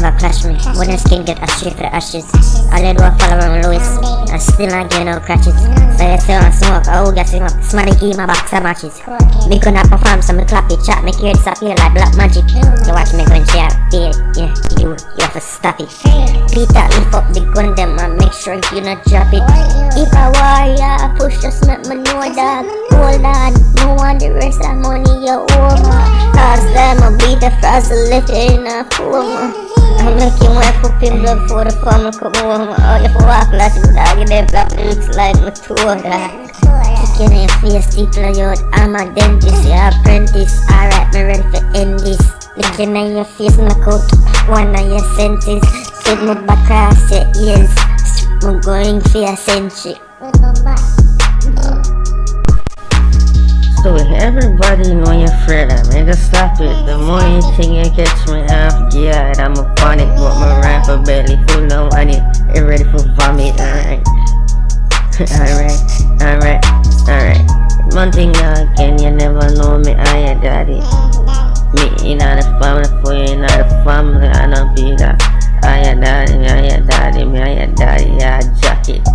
never clash me. When your skin get ashes for the ashes. All you do a follow around Louis. I still not get no crutches. So you still want smoke, oh get him up. Smarty key my box of matches. Me could not perform, so me clap it, chat, make it disappear like black magic. You watch me going share, yeah, you have to stop it. Peter, lift up the gun them and make sure you not drop it. If I warrior, I push just make me know that. Hold on, no one the rest of money you over. Cause them I beat the frost lift in a coma. I'm making my up in blood for the farmer come over. All you walk like you dog in them black looks like my tour. Kicking in your face, people youth, I'm a dentist, you apprentice. Alright, me ready for end this. Looking at your face, knock out one of your senses. Sit me back across your ears. I'm going for a century. So everybody know you're afraid, I made to stop it. The more you think you catch me half geared, I'm a panic, but my rifle belly full no money. You ready for vomit, alright. Alright. One thing again, you never know me, I your daddy. Me in the family, for you in the family, I don't be that. I your daddy, me I your daddy, yeah, jacket.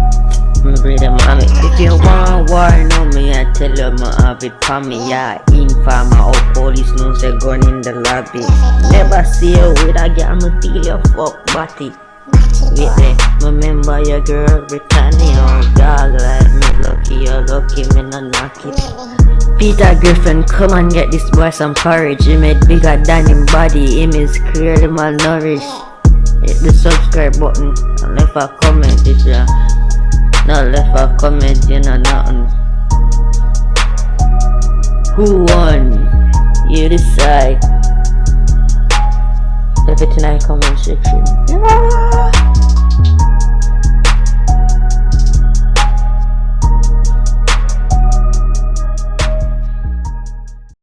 Me breathe mommy. If you want war, know me, I tell you my have it for me. Yeah, informer or police knows they gun in the lobby. Never see you with a girl, me feel your fuck body. With me, remember your girl Britannia. Oh dog like me, lucky you're lucky, me not knock it. Peter Griffin, come and get this boy some courage. He made bigger than him body, him is clearly malnourished. Hit the subscribe button and leave a comment if you not left a comment, you know nothing. Who won? You decide. Leave it in the comment section.